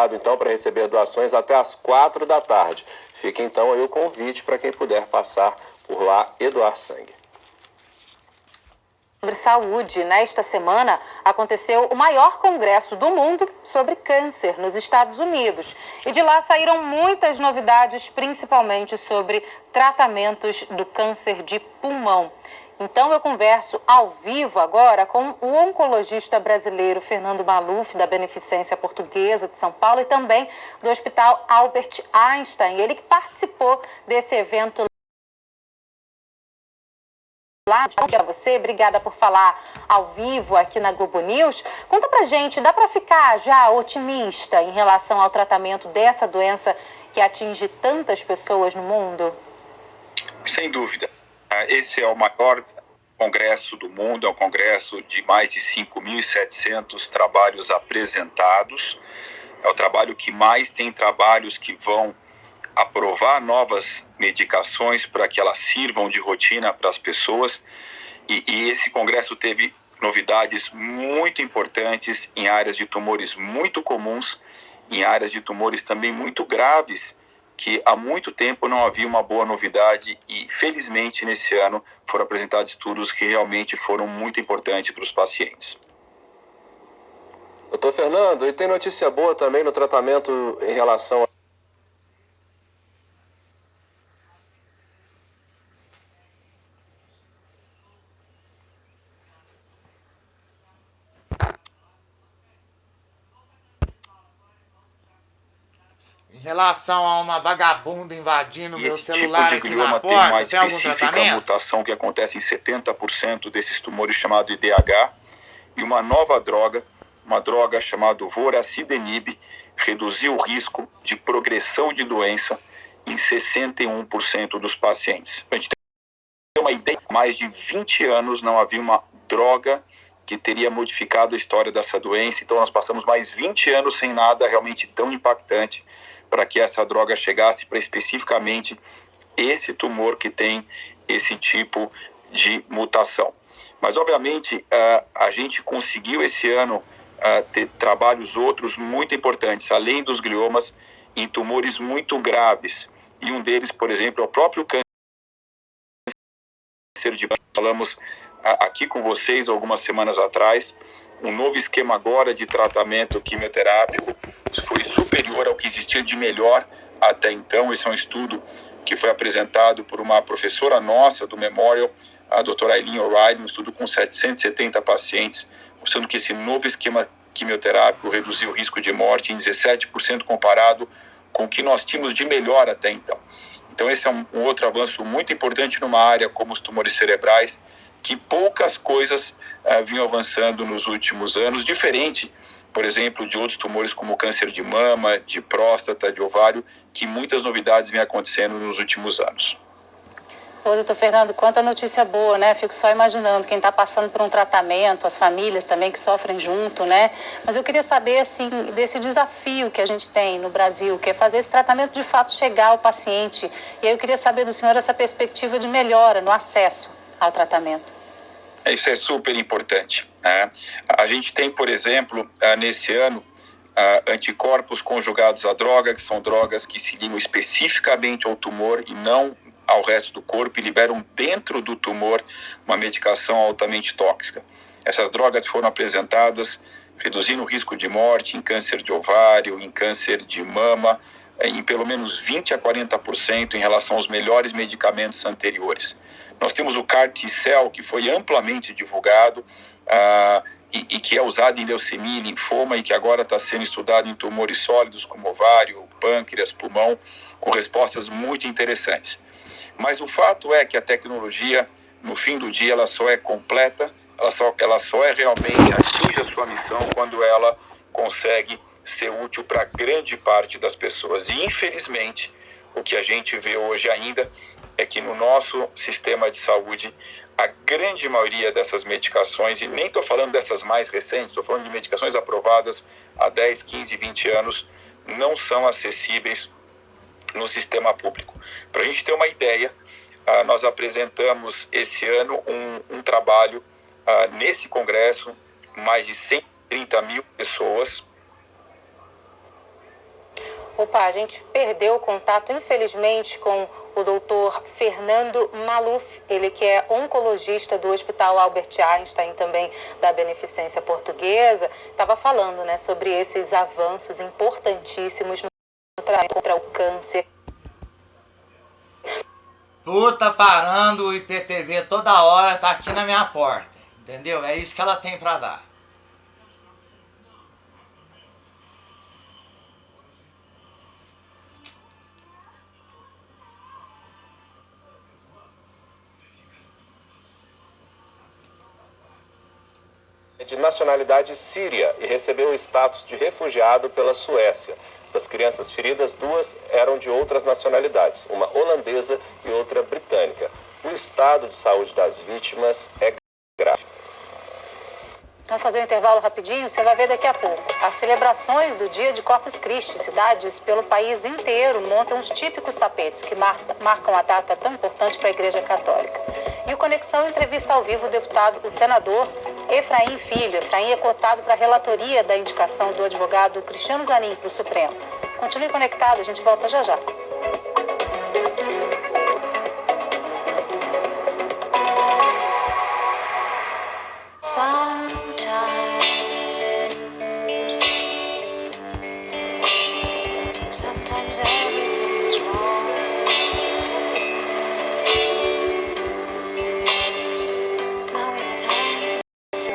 marcado então para receber doações até às 4 da tarde. Fica então aí o convite para quem puder passar por lá e doar sangue. Sobre saúde, nesta semana aconteceu o maior congresso do mundo sobre câncer nos Estados Unidos. E de lá saíram muitas novidades, principalmente sobre tratamentos do câncer de pulmão. Então eu converso ao vivo agora com o oncologista brasileiro Fernando Maluf, da Beneficência Portuguesa de São Paulo, e também do Hospital Albert Einstein. Ele que participou desse evento lá. Bom dia a você, obrigada por falar ao vivo aqui na Globo News. Conta pra gente, dá pra ficar já otimista em relação ao tratamento dessa doença que atinge tantas pessoas no mundo? Sem dúvida. Esse é o maior congresso do mundo, é um congresso de mais de 5.700 trabalhos apresentados. É o trabalho que mais tem trabalhos que vão aprovar novas medicações para que elas sirvam de rotina para as pessoas. E esse congresso teve novidades muito importantes em áreas de tumores muito comuns, em áreas de tumores também muito graves, que há muito tempo não havia uma boa novidade e, felizmente, nesse ano foram apresentados estudos que realmente foram muito importantes para os pacientes. Doutor Fernando, e tem notícia boa também no tratamento em relação a... Em relação a uma vagabunda invadindo meu celular tipo de aqui na tem porta, mais tem algum específica tratamento? mutação que acontece em 70% desses tumores chamado IDH, e uma nova droga, uma droga chamada Vorasidenib, reduziu o risco de progressão de doença em 61% dos pacientes. A gente tem uma ideia, há mais de 20 anos não havia uma droga que teria modificado a história dessa doença, então nós passamos mais 20 anos sem nada realmente tão impactante para que essa droga chegasse para especificamente esse tumor que tem esse tipo de mutação. Mas, obviamente, a gente conseguiu esse ano ter trabalhos outros muito importantes, além dos gliomas, em tumores muito graves. E um deles, por exemplo, é o próprio câncer de mama. Falamos aqui com vocês algumas semanas atrás, um novo esquema agora de tratamento quimioterápico foi superior ao que existia de melhor até então. Esse é um estudo que foi apresentado por uma professora nossa do Memorial, a doutora Eileen O'Reilly, um estudo com 770 pacientes, mostrando que esse novo esquema quimioterápico reduziu o risco de morte em 17% comparado com o que nós tínhamos de melhor até então. Então esse é um outro avanço muito importante numa área como os tumores cerebrais, que poucas coisas vinham avançando nos últimos anos, diferente, por exemplo, de outros tumores como câncer de mama, de próstata, de ovário, que muitas novidades vêm acontecendo nos últimos anos. Ô, doutor Fernando, quanta notícia boa, né? Fico só imaginando quem está passando por um tratamento, as famílias também que sofrem junto, né? Mas eu queria saber, assim, desse desafio que a gente tem no Brasil, que é fazer esse tratamento de fato chegar ao paciente. E aí eu queria saber do senhor essa perspectiva de melhora no acesso ao tratamento. Isso é super importante, né? A gente tem, por exemplo, nesse ano, anticorpos conjugados à droga, que são drogas que se ligam especificamente ao tumor e não ao resto do corpo e liberam dentro do tumor uma medicação altamente tóxica. Essas drogas foram apresentadas reduzindo o risco de morte em câncer de ovário, em câncer de mama, em pelo menos 20 a 40% em relação aos melhores medicamentos anteriores. Nós temos o CAR T-cell, que foi amplamente divulgado e que é usado em leucemia e linfoma e que agora está sendo estudado em tumores sólidos como ovário, pâncreas, pulmão, com respostas muito interessantes. Mas o fato é que a tecnologia, no fim do dia, ela só é completa, ela só é realmente, atinge a sua missão quando ela consegue ser útil para grande parte das pessoas. E, infelizmente, o que a gente vê hoje ainda é que no nosso sistema de saúde, a grande maioria dessas medicações, e nem estou falando dessas mais recentes, estou falando de medicações aprovadas há 10, 15, 20 anos, não são acessíveis no sistema público. Para a gente ter uma ideia, nós apresentamos esse ano um trabalho nesse congresso, mais de 130 mil pessoas, Opa, a gente perdeu o contato, infelizmente, com o doutor Fernando Maluf, ele que é oncologista do Hospital Albert Einstein, também da Beneficência Portuguesa, estava falando, né, sobre esses avanços importantíssimos no tratamento contra o câncer. Tu tá parando o IPTV toda hora, tá aqui na minha porta, entendeu? É isso que ela tem pra dar. De nacionalidade síria e recebeu o status de refugiado pela Suécia. Das crianças feridas, 2 eram de outras nacionalidades, uma holandesa e outra britânica. O estado de saúde das vítimas é grave. Vamos fazer um intervalo rapidinho, você vai ver daqui a pouco. As celebrações do dia de Corpus Christi, cidades pelo país inteiro montam os típicos tapetes que marcam a data tão importante para a Igreja Católica. E o Conexão entrevista ao vivo o senador Efraim Filho. Efraim é cotado para a relatoria da indicação do advogado Cristiano Zanin para o Supremo. Continue conectado, a gente volta já já. Sometimes everything is wrong. Now it's time to say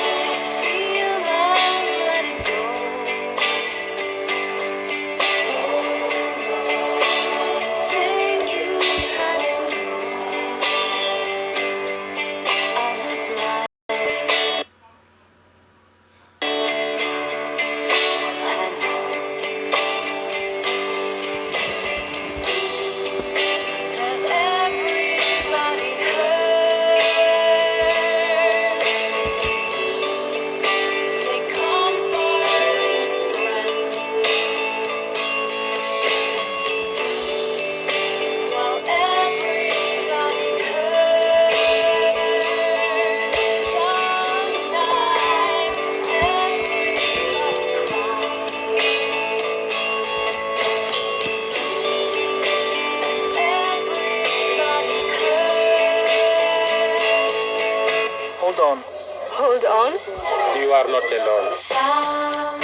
if you feel like letting go, think you had to know all this life. Cause everybody hurts. Take comfort in friends. While everybody hurts. Sometimes everybody cries. Everybody hurts. Hold on. Hold on. You are not alone. Some